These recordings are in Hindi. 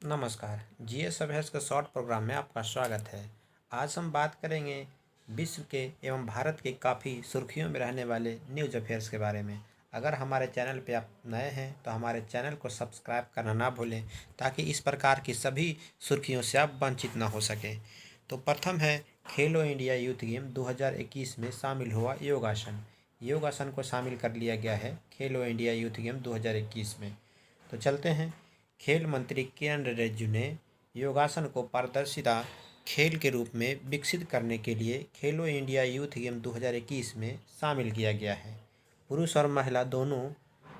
नमस्कार। जीएस अभ्यास के शॉर्ट प्रोग्राम में आपका स्वागत है। आज हम बात करेंगे विश्व के एवं भारत के काफ़ी सुर्खियों में रहने वाले न्यूज़ अफेयर्स के बारे में। अगर हमारे चैनल पे आप नए हैं तो हमारे चैनल को सब्सक्राइब करना ना भूलें, ताकि इस प्रकार की सभी सुर्खियों से आप वंचित ना हो सकें। तो प्रथम है, खेलो इंडिया यूथ गेम 2021 में शामिल हुआ योगासन। योगासन को शामिल कर लिया गया है खेलो इंडिया यूथ गेम 2021 में। तो चलते हैं। खेल मंत्री किरण रिजिजू ने योगासन को पारदर्शिता खेल के रूप में विकसित करने के लिए खेलो इंडिया यूथ गेम 2021 में शामिल किया गया है। पुरुष और महिला दोनों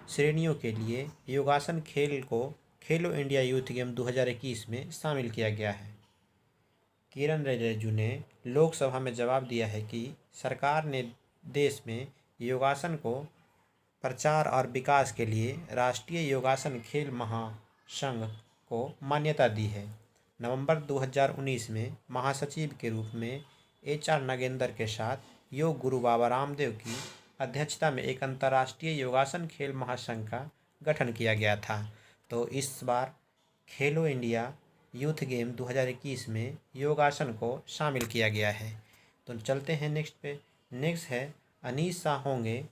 श्रेणियों के लिए योगासन खेल को खेलो इंडिया यूथ गेम 2021 में शामिल किया गया है। किरण रिजिजू ने लोकसभा में जवाब दिया है कि सरकार ने देश में योगासन को प्रचार और विकास के लिए राष्ट्रीय योगासन खेल महासंघ को मान्यता दी है। नवंबर 2019 में महासचिव के रूप में HR नागेंद्र के साथ योग गुरु बाबा रामदेव की अध्यक्षता में एक अंतर्राष्ट्रीय योगासन खेल महासंघ का गठन किया गया था। तो इस बार खेलो इंडिया यूथ गेम 2021 में योगासन को शामिल किया गया है। तो चलते हैं नेक्स्ट पे। नेक्स्ट है, अनीस शाह होंगे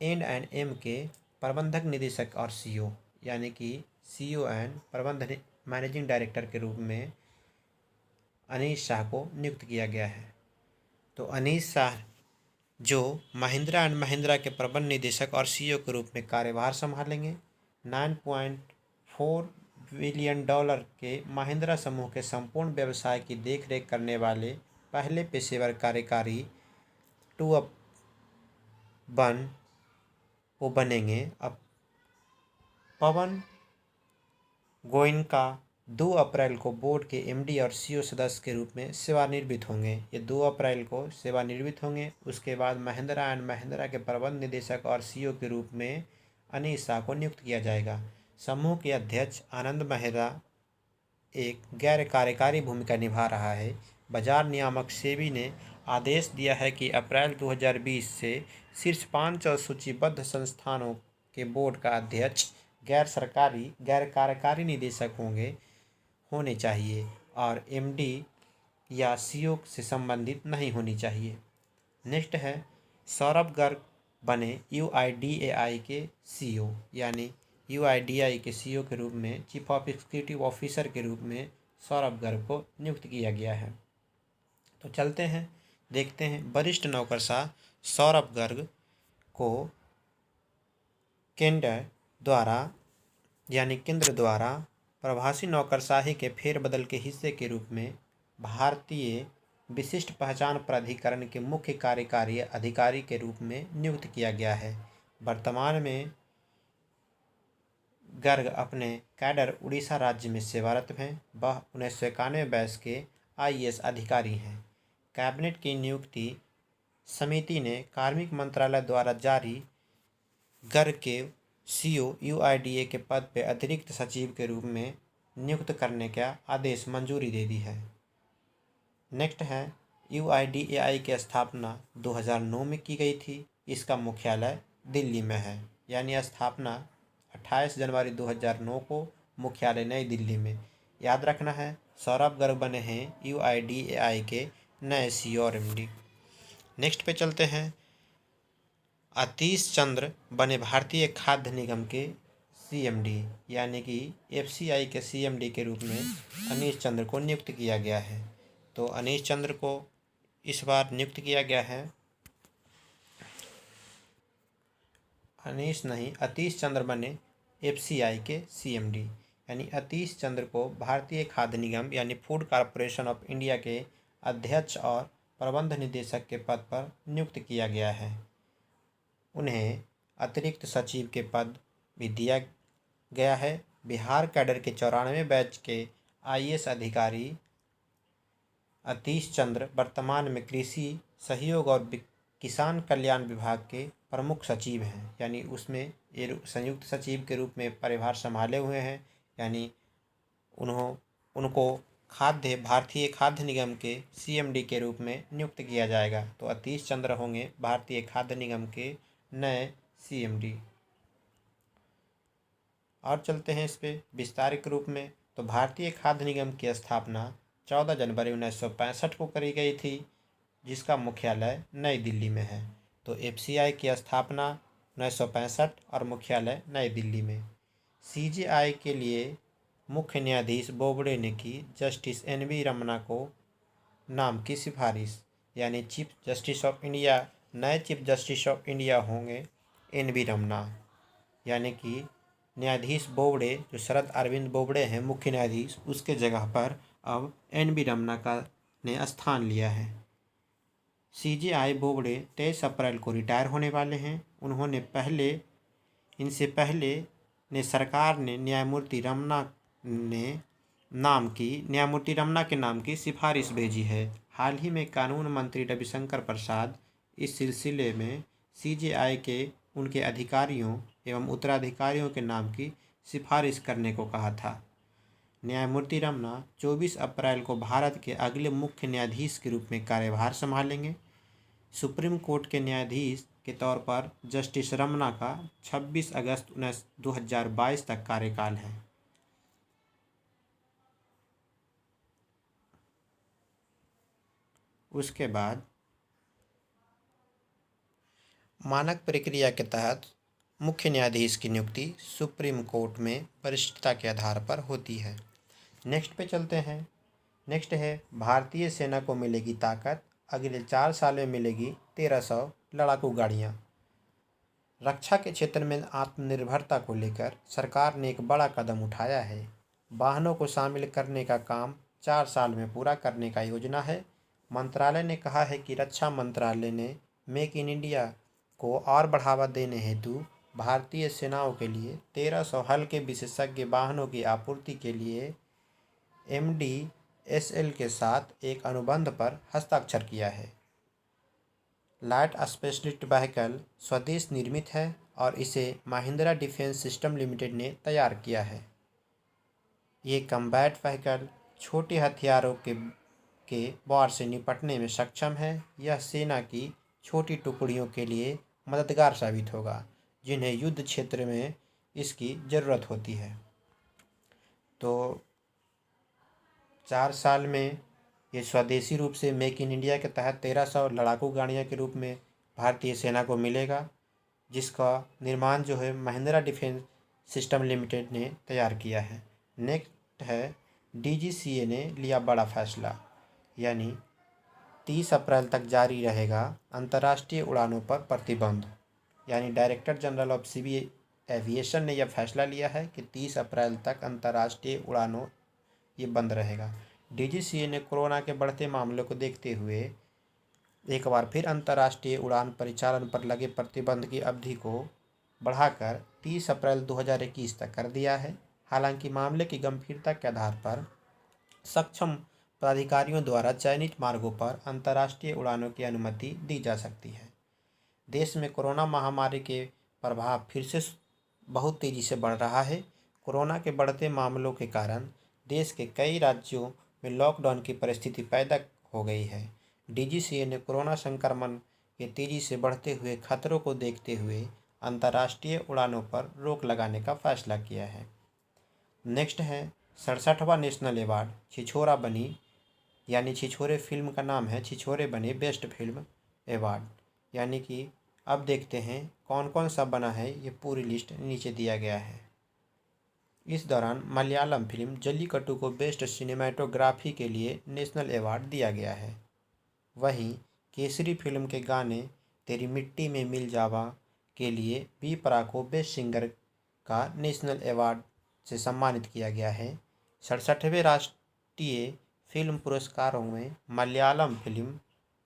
N&M के प्रबंधक निदेशक और CEO, यानी कि CEO एंड प्रबंध मैनेजिंग डायरेक्टर के रूप में अनीस शाह को नियुक्त किया गया है। तो अनीस शाह जो महिंद्रा एंड महिंद्रा के प्रबंध निदेशक और CEO के रूप में कार्यभार संभालेंगे। 9.4 बिलियन डॉलर के महिंद्रा समूह के संपूर्ण व्यवसाय की देखरेख करने वाले पहले पेशेवर कार्यकारी टू अप वन वो बनेंगे। अब पवन गोयनका 2 अप्रैल को बोर्ड के MD और CEO सदस्य के रूप में सेवानिवृत्त होंगे। ये 2 अप्रैल को सेवानिवृत्त होंगे। उसके बाद महिंद्रा एंड महिंद्रा के प्रबंध निदेशक और CEO के रूप में अनीस शाह को नियुक्त किया जाएगा। समूह के अध्यक्ष आनंद मेहरा एक गैर कार्यकारी भूमिका निभा रहा है। बाजार नियामक सेबी ने आदेश दिया है कि अप्रैल 2020 से शीर्ष 5 और सूचीबद्ध संस्थानों के बोर्ड का अध्यक्ष गैर कार्यकारी निदेशक होने चाहिए और MD या CEO से संबंधित नहीं होनी चाहिए। नेक्स्ट है, सौरभ गर्ग बने UIDAI के CEO, यानी UIDAI के CEO के रूप में चीफ ऑफ एग्जीक्यूटिव ऑफिसर के रूप में सौरभ गर्ग को नियुक्त किया गया है। तो चलते हैं, देखते हैं। वरिष्ठ नौकरशाह सौरभ गर्ग को केंद्र द्वारा प्रवासी नौकरशाही के फेरबदल के हिस्से के रूप में भारतीय विशिष्ट पहचान प्राधिकरण के मुख्य कार्यकारी अधिकारी के रूप में नियुक्त किया गया है। वर्तमान में गर्ग अपने कैडर उड़ीसा राज्य में सेवारत हैं। वह 1991 बैच के IAS अधिकारी हैं। कैबिनेट की नियुक्ति समिति ने कार्मिक मंत्रालय द्वारा जारी गर्ग के CEO UIDA के पद पर अतिरिक्त सचिव के रूप में नियुक्त करने का आदेश मंजूरी दे दी है। नेक्स्ट है, UIDAI की स्थापना 2009 में की गई थी। इसका मुख्यालय दिल्ली में है, यानी स्थापना 28 जनवरी 2009 को, मुख्यालय नई दिल्ली में। याद रखना है, सौरभ गर्ग बने हैं UIDAI के नए CEO और MD। नेक्स्ट पे चलते हैं। आतिश चंद्र बने भारतीय खाद्य निगम के CMD, यानी कि FCI के CMD के रूप में अनीश चंद्र को नियुक्त किया गया है। तो अनीश चंद्र को इस बार नियुक्त किया गया है। आतिश चंद्र बने FCI के CMD, यानी आतिश चंद्र को भारतीय खाद्य निगम यानी फूड कॉरपोरेशन ऑफ इंडिया के अध्यक्ष और प्रबंध निदेशक के पद पर नियुक्त किया गया है। उन्हें अतिरिक्त सचिव के पद भी दिया गया है। बिहार कैडर के 94 बैच के IAS अधिकारी आतिश चंद्र वर्तमान में कृषि सहयोग और किसान कल्याण विभाग के प्रमुख सचिव हैं, यानी उसमें ये संयुक्त सचिव के रूप में कार्यभार संभाले हुए हैं। यानी उनको भारतीय खाद्य निगम के CMD के रूप में नियुक्त किया जाएगा। तो आतिश चंद्र होंगे भारतीय खाद्य निगम के नए CMD। और चलते हैं इस पे विस्तारित रूप में। तो भारतीय खाद्य निगम की स्थापना 14 जनवरी 1965 को करी गई थी, जिसका मुख्यालय नई दिल्ली में है। तो एफसीआई की स्थापना 1965 और मुख्यालय नई दिल्ली में। सीजेआई के लिए मुख्य न्यायाधीश बोबड़े ने की जस्टिस एनवी रमन्ना को नाम की सिफारिश, यानी चीफ जस्टिस ऑफ इंडिया, नए चीफ जस्टिस ऑफ इंडिया होंगे एनवी रमन्ना। यानी कि न्यायाधीश बोबड़े, जो शरद अरविंद बोबड़े हैं मुख्य न्यायाधीश, उसके जगह पर अब एनवी रमन्ना का ने स्थान लिया है। सीजेआई बोबड़े 23 अप्रैल को रिटायर होने वाले हैं। इनसे पहले ने सरकार ने न्यायमूर्ति रमन्ना के नाम की सिफारिश भेजी है। हाल ही में कानून मंत्री रविशंकर प्रसाद इस सिलसिले में सीजेआई के उनके अधिकारियों एवं उत्तराधिकारियों के नाम की सिफारिश करने को कहा था। न्यायमूर्ति रमन्ना 24 अप्रैल को भारत के अगले मुख्य न्यायाधीश के रूप में कार्यभार संभालेंगे। सुप्रीम कोर्ट के न्यायाधीश के तौर पर जस्टिस रमन्ना का 26 अगस्त 2022 तक कार्यकाल है। उसके बाद मानक प्रक्रिया के तहत मुख्य न्यायाधीश की नियुक्ति सुप्रीम कोर्ट में वरिष्ठता के आधार पर होती है। नेक्स्ट पे चलते हैं। नेक्स्ट है भारतीय सेना को मिलेगी ताकत, अगले 4 साल में मिलेगी 1300 लड़ाकू गाड़ियाँ। रक्षा के क्षेत्र में आत्मनिर्भरता को लेकर सरकार ने एक बड़ा कदम उठाया है। वाहनों को शामिल करने का काम 4 साल में पूरा करने का योजना है। मंत्रालय ने कहा है कि रक्षा मंत्रालय ने मेक इन इंडिया को और बढ़ावा देने हेतु भारतीय सेनाओं के लिए 1300 हल्के विशेषज्ञ वाहनों की आपूर्ति के लिए MDSL के साथ एक अनुबंध पर हस्ताक्षर किया है। लाइट स्पेशलिस्ट व्हीकल स्वदेश निर्मित है और इसे महिंद्रा डिफेंस सिस्टम लिमिटेड ने तैयार किया है। ये कम्बैट व्हीकल छोटे हथियारों के वार से निपटने में सक्षम है। यह सेना की छोटी टुकड़ियों के लिए मददगार साबित होगा, जिन्हें युद्ध क्षेत्र में इसकी ज़रूरत होती है। तो 4 साल में ये स्वदेशी रूप से मेक इन इंडिया के तहत 1300 लड़ाकू गाड़ियाँ के रूप में भारतीय सेना को मिलेगा, जिसका निर्माण जो है महिंद्रा डिफेंस सिस्टम लिमिटेड ने तैयार किया है। नेक्स्ट है DGCA ने लिया बड़ा फैसला, यानी 30 अप्रैल तक जारी रहेगा अंतर्राष्ट्रीय उड़ानों पर प्रतिबंध। यानी director general of civil aviation ने यह फैसला लिया है कि 30 अप्रैल तक अंतर्राष्ट्रीय उड़ानों ये बंद रहेगा। DGCA ने कोरोना के बढ़ते मामलों को देखते हुए एक बार फिर अंतर्राष्ट्रीय उड़ान परिचालन पर लगे प्रतिबंध की अवधि को बढ़ाकर 30 अप्रैल 2021 तक कर दिया है। हालांकि मामले की गंभीरता के आधार पर सक्षम प्राधिकारियों द्वारा चयनित मार्गों पर अंतर्राष्ट्रीय उड़ानों की अनुमति दी जा सकती है। देश में कोरोना महामारी के प्रभाव फिर से बहुत तेज़ी से बढ़ रहा है। कोरोना के बढ़ते मामलों के कारण देश के कई राज्यों में लॉकडाउन की परिस्थिति पैदा हो गई है। DGCA ने कोरोना संक्रमण के तेज़ी से बढ़ते हुए खतरों को देखते हुए अंतर्राष्ट्रीय उड़ानों पर रोक लगाने का फैसला किया है। नेक्स्ट है 67वां नेशनल अवार्ड छिछोरा बनी, यानी छिछोरे फिल्म का नाम है छिछोरे बने बेस्ट फिल्म अवार्ड। यानी कि अब देखते हैं कौन कौन सा बना है, ये पूरी लिस्ट नीचे दिया गया है। इस दौरान मलयालम फिल्म जल्लीकट्टू को बेस्ट सिनेमेटोग्राफी के लिए नेशनल अवार्ड दिया गया है। वहीं केसरी फिल्म के गाने तेरी मिट्टी में मिल जावा के लिए बी प्राक को बेस्ट सिंगर का नेशनल अवार्ड से सम्मानित किया गया है। 67वें राष्ट्रीय फिल्म पुरस्कारों में Malayalam film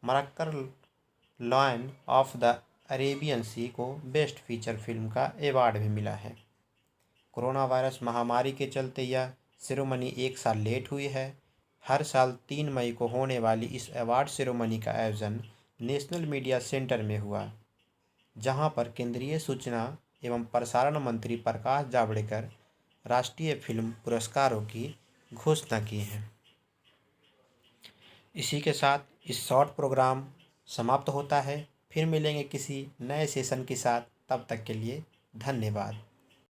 Marakkar lion of the Arabian Sea को बेस्ट फीचर फिल्म का अवार्ड भी मिला है। कोरोना वायरस महामारी के चलते यह सेरेमनी 1 साल लेट हुई है। हर साल 3 मई को होने वाली इस अवार्ड सेरेमनी का आयोजन नेशनल मीडिया सेंटर में हुआ, जहां पर केंद्रीय सूचना एवं प्रसारण मंत्री प्रकाश जावड़ेकर राष्ट्रीय फिल्म पुरस्कारों की घोषणा की है। इसी के साथ इस शॉर्ट प्रोग्राम समाप्त होता है। फिर मिलेंगे किसी नए सेशन के साथ, तब तक के लिए धन्यवाद।